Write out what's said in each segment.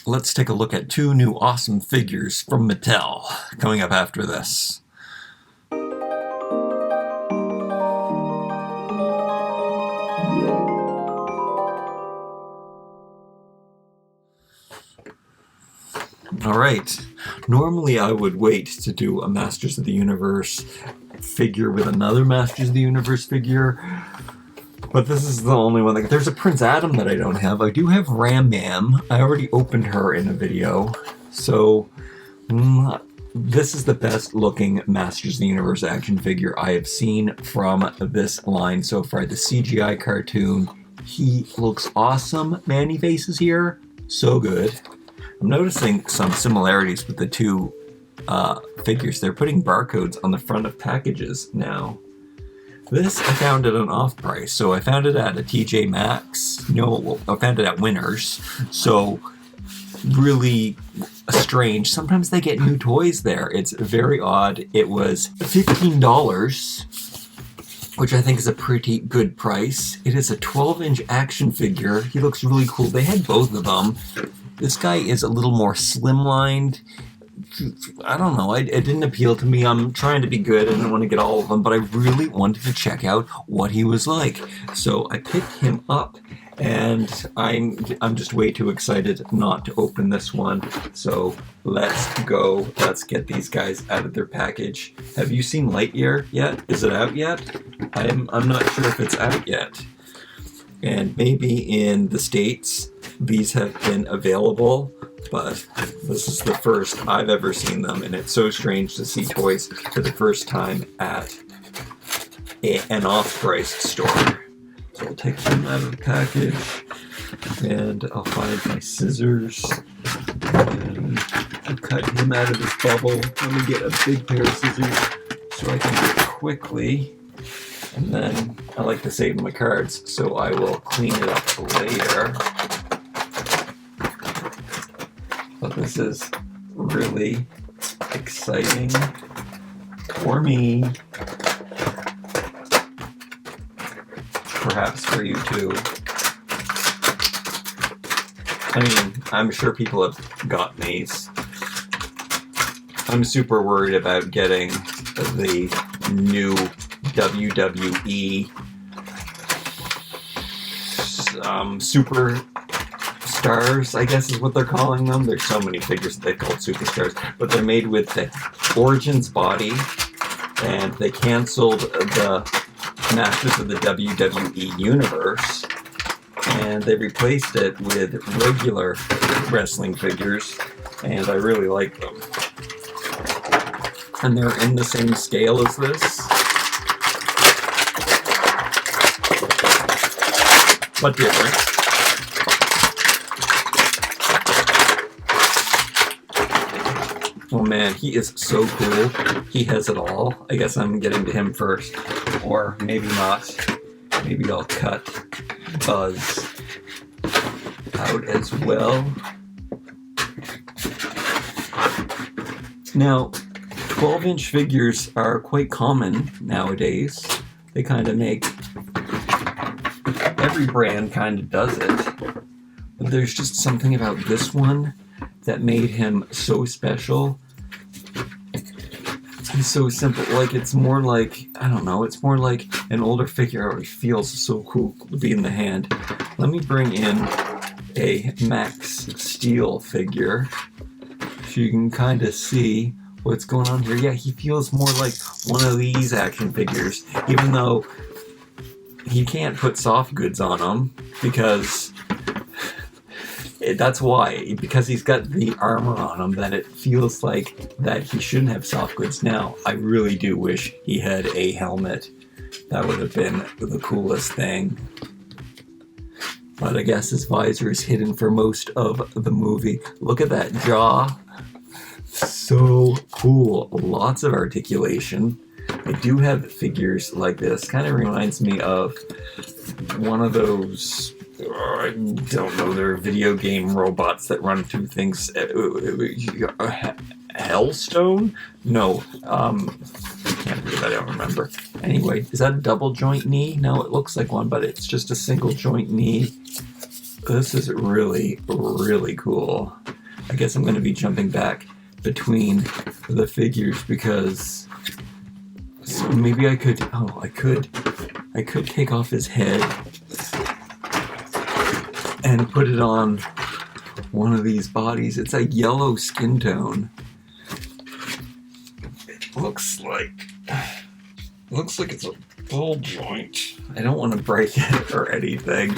let's take a look at two new awesome figures from Mattel coming up after this. Alright, normally I would wait to do a Masters of the Universe figure with another Masters of the Universe figure, but this is the only one. There's a Prince Adam that I don't have. I do have Ram Mam. I already opened her in a video, so this is the best looking Masters of the Universe action figure I have seen from this line so far. The CGI cartoon, he looks awesome. Manny faces here, so good. I'm noticing some similarities with the two figures. They're putting barcodes on the front of packages now. This I found at an off price, so I found it at a TJ Maxx. No, I found it at Winners. So really strange. Sometimes they get new toys there. It's very odd. It was $15, which I think is a pretty good price. It is a 12-inch action figure. He looks really cool. They had both of them. This guy is a little more slimlined. I don't know, it didn't appeal to me. I'm trying to be good, I didn't want to get all of them, but I really wanted to check out what he was like. So I picked him up, and I'm just way too excited not to open this one. So let's go. Let's get these guys out of their package. Have you seen Lightyear yet? Is it out yet? I'm not sure if it's out yet. And maybe in the States these have been available, but this is the first I've ever seen them, and it's so strange to see toys for the first time at an off-price store. So I'll take him out of the package, and I'll find my scissors, and I'll cut him out of his bubble. Let me get a big pair of scissors so I can do it quickly. And then I like to save my cards, so I will clean it up later. But this is really exciting for me. Perhaps for you too. I mean, I'm sure people have gotten these. I'm super worried about getting the new WWE superstars, I guess is what they're calling them. There's so many figures that they called superstars, but they're made with the Origins body, and they canceled the Masters of the WWE Universe, and they replaced it with regular wrestling figures, and I really like them. And they're in the same scale as this, but different. Oh man, he is so cool. He has it all. I guess I'm getting to him first. Or maybe not. Maybe I'll cut Buzz out as well. Now, 12-inch figures are quite common nowadays. They kind of make... Every brand kind of does it. But there's just something about this one that made him so special. He's so simple. Like, it's more like, I don't know, it's more like an older figure. It feels so cool to be in the hand. Let me bring in a Max Steel figure so you can kind of see what's going on here. Yeah, he feels more like one of these action figures, even though he can't put soft goods on him because that's why, because he's got the armor on him, that it feels like that he shouldn't have soft goods. Now, I really do wish he had a helmet. That would have been the coolest thing. But I guess his visor is hidden for most of the movie. Look at that jaw. So cool. Lots of articulation. I do have figures like this. Kind of reminds me of one of those... I don't know, they're video game robots that run through things. Hellstone? No, I can't believe I don't remember. Anyway, is that a double joint knee? No, it looks like one, but it's just a single joint knee. This is really, really cool. I guess I'm going to be jumping back between the figures because so maybe I could take off his head and put it on one of these bodies. It's a yellow skin tone. It looks like it's a ball joint. I don't want to break it or anything,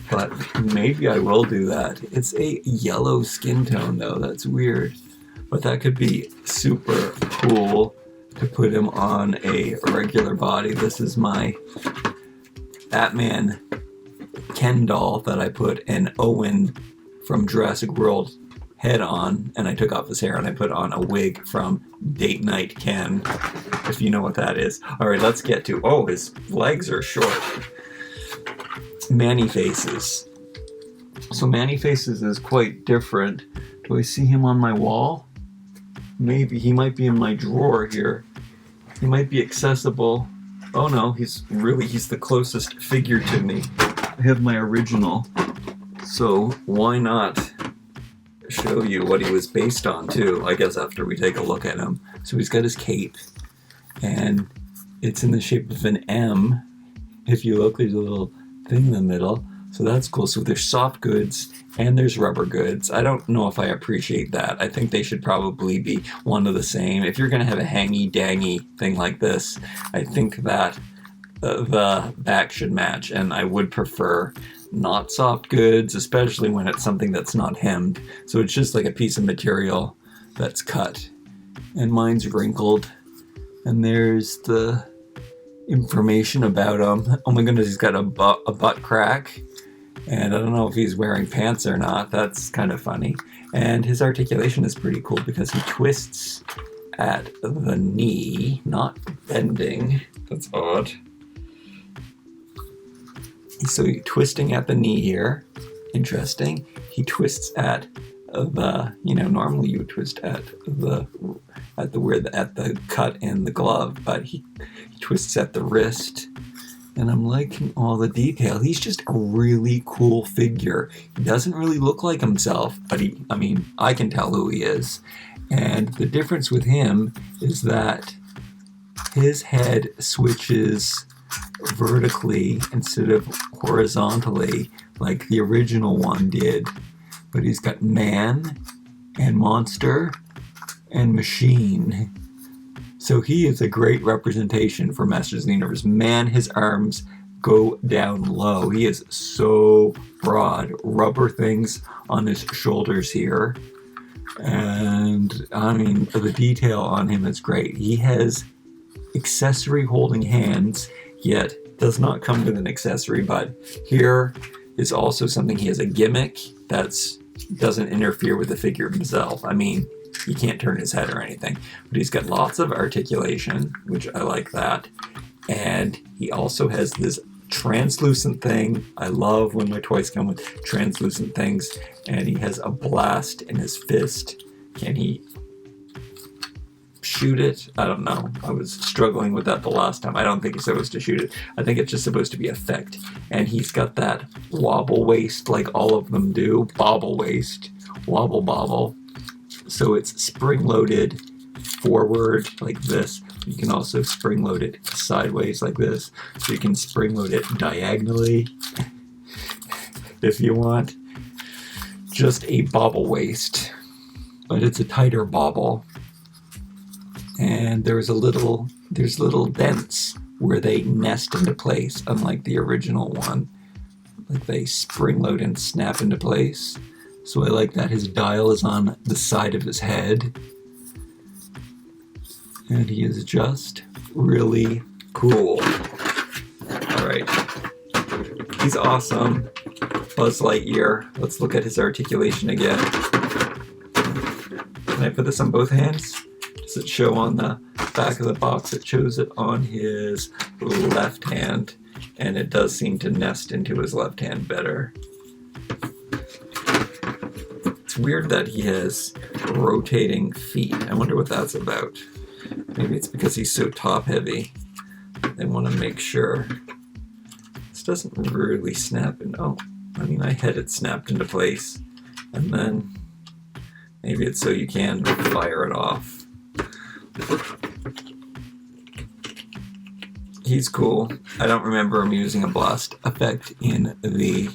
but maybe I will do that. It's a yellow skin tone though. That's weird, but that could be super cool to put him on a regular body. This is my Batman Ken doll that I put an Owen from Jurassic World head on, and I took off his hair and I put on a wig from Date Night Ken, if you know what that is. All right, let's get to, oh, his legs are short. Man-E-Faces. So Man-E-Faces is quite different. Do I see him on my wall? Maybe. He might be in my drawer here. He might be accessible. Oh no, he's the closest figure to me. I have my original. So why not show you what he was based on too, I guess, after we take a look at him. So he's got his cape, and it's in the shape of an M. If you look, there's a little thing in the middle. So that's cool. So there's soft goods and there's rubber goods. I don't know if I appreciate that. I think they should probably be one of the same. If you're going to have a hangy-dangy thing like this, I think that the back should match, and I would prefer not soft goods, especially when it's something that's not hemmed. So it's just like a piece of material that's cut. And mine's wrinkled. And there's the information about him. Oh my goodness, he's got a butt crack. And I don't know if he's wearing pants or not. That's kind of funny. And his articulation is pretty cool because he twists at the knee, not bending. That's odd. So you're twisting at the knee here. Interesting. He twists at the, normally you would twist at the cut in the glove, but he twists at the wrist. And I'm liking all the detail. He's just a really cool figure. He doesn't really look like himself, but I can tell who he is. And the difference with him is that his head switches vertically instead of horizontally like the original one did. But he's got man and monster and machine. So he is a great representation for Masters of the Universe. Man, his arms go down low. He is so broad. Rubber things on his shoulders here. And the detail on him is great. He has accessory holding hands, yet does not come with an accessory, but here is also something. He has a gimmick that doesn't interfere with the figure himself. He can't turn his head or anything, but he's got lots of articulation, which I like that. And he also has this translucent thing. I love when my toys come with translucent things. And he has a blast in his fist. Can he shoot it? I don't know. I was struggling with that the last time. I don't think he's supposed to shoot it. I think it's just supposed to be effect. And he's got that wobble waist like all of them do. Bobble waist. Wobble bobble. So it's spring-loaded forward like this. You can also spring-load it sideways like this. So you can spring-load it diagonally if you want. Just a bobble waist. But it's a tighter bobble. And there's little dents where they nest into place, unlike the original one. Like they spring-load and snap into place. So I like that. His dial is on the side of his head. And he is just really cool. Alright. He's awesome. Buzz Lightyear. Let's look at his articulation again. Can I put this on both hands? Does it show on the back of the box? It shows it on his left hand. And it does seem to nest into his left hand better. It's weird that he has rotating feet. I wonder what that's about. Maybe it's because he's so top heavy. They want to make sure. This doesn't really snap in. I had it snapped into place. And then Maybe it's so you can fire it off. He's cool. I don't remember him using a blast effect in the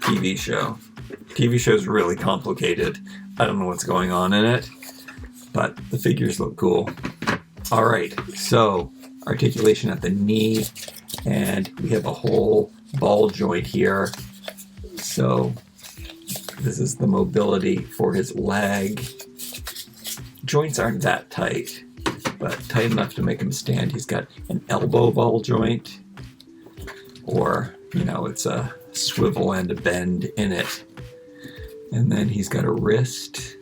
TV show. TV show's really complicated. I don't know what's going on in it, but the figures look cool. Alright, so articulation at the knee, and we have a whole ball joint here. So this is the mobility for his leg. Joints aren't that tight, but tight enough to make him stand. He's got an elbow ball joint, or, you know, it's a swivel and a bend in it. And then he's got a wrist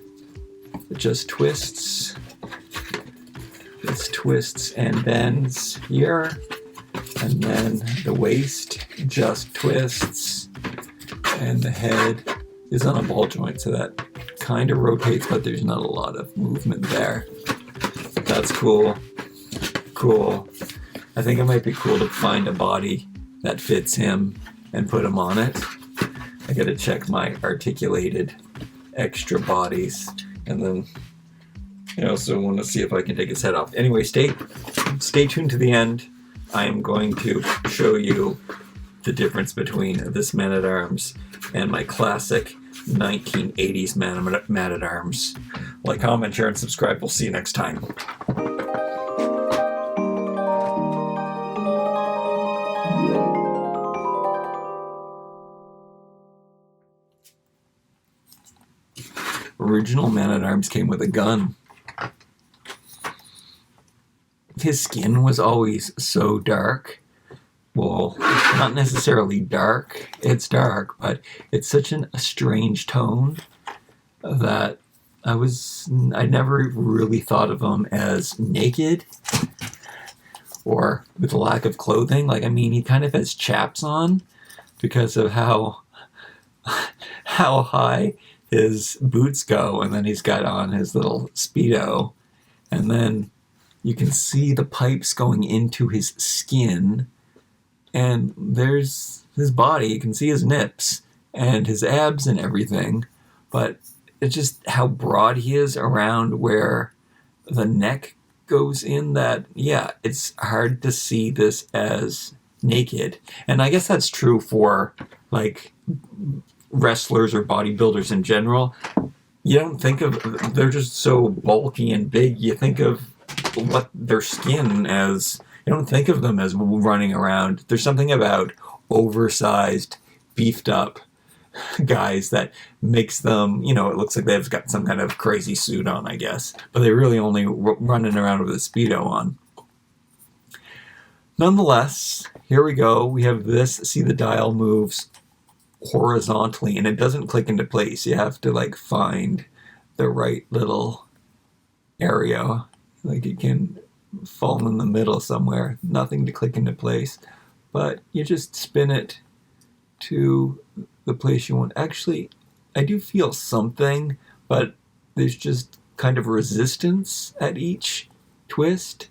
that just twists. This twists and bends here. And then the waist just twists. And the head is on a ball joint, so that kind of rotates, but there's not a lot of movement there. That's cool. Cool. I think it might be cool to find a body that fits him and put him on it. I gotta check my articulated extra bodies, and then I also want to see if I can take his head off. Anyway, stay tuned to the end. I am going to show you the difference between this Man-at-Arms and my classic 1980s Man-at-Arms. Like, comment, share, and subscribe. We'll see you next time. Original Man-at-Arms came with a gun. His skin was always so dark. Well, not necessarily dark. It's dark, but it's such a strange tone that I never really thought of him as naked or with a lack of clothing. Like, I mean, he kind of has chaps on because of how high his boots go, and then he's got on his little Speedo, and then you can see the pipes going into his skin, and there's his body. You can see his nips and his abs and everything, but it's just how broad he is around where the neck goes in that, yeah, it's hard to see this as naked. And I guess that's true for, like, wrestlers or bodybuilders in general. You don't think of, they're just so bulky and big, you think of what their skin as, you don't think of them as running around. There's something about oversized, beefed up guys that makes them, you know, it looks like they've got some kind of crazy suit on, I guess, but they're really only running around with a Speedo on. Nonetheless, here we go. We have this. See, the dial moves horizontally, and it doesn't click into place. You have to, like, find the right little area. Like, it can fall in the middle somewhere. Nothing to click into place. But you just spin it to the place you want. Actually, I do feel something, but there's just kind of resistance at each twist.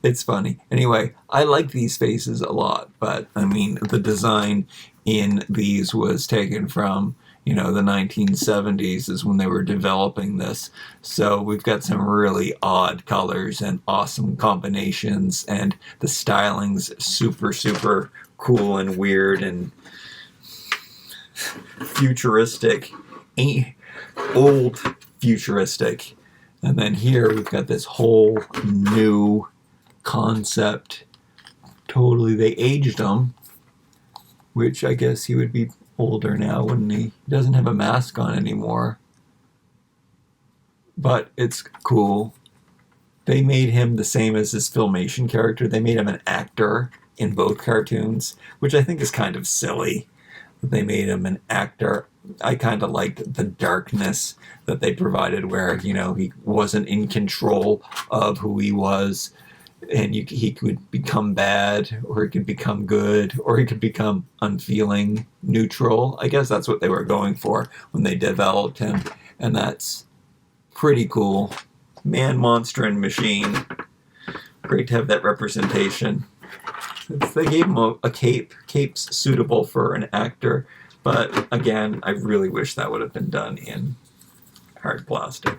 It's funny. Anyway, I like these faces a lot, but I mean, the design in these was taken from, you know, the 1970s is when they were developing this. So we've got some really odd colors and awesome combinations, and the styling's super, super cool and weird and futuristic, old futuristic. And then here we've got this whole new concept. Totally, they aged him, which I guess he would be older now, wouldn't he? He doesn't have a mask on anymore. But it's cool. They made him the same as his Filmation character. They made him an actor in both cartoons, which I think is kind of silly. They made him an actor. I kind of liked the darkness that they provided where, you know, he wasn't in control of who he was, and he could become bad, or he could become good, or he could become unfeeling, neutral. I guess that's what they were going for when they developed him, and that's pretty cool. Man, monster, and machine. Great to have that representation. They gave him a cape. Cape's suitable for an actor. But again, I really wish that would have been done in hard plastic.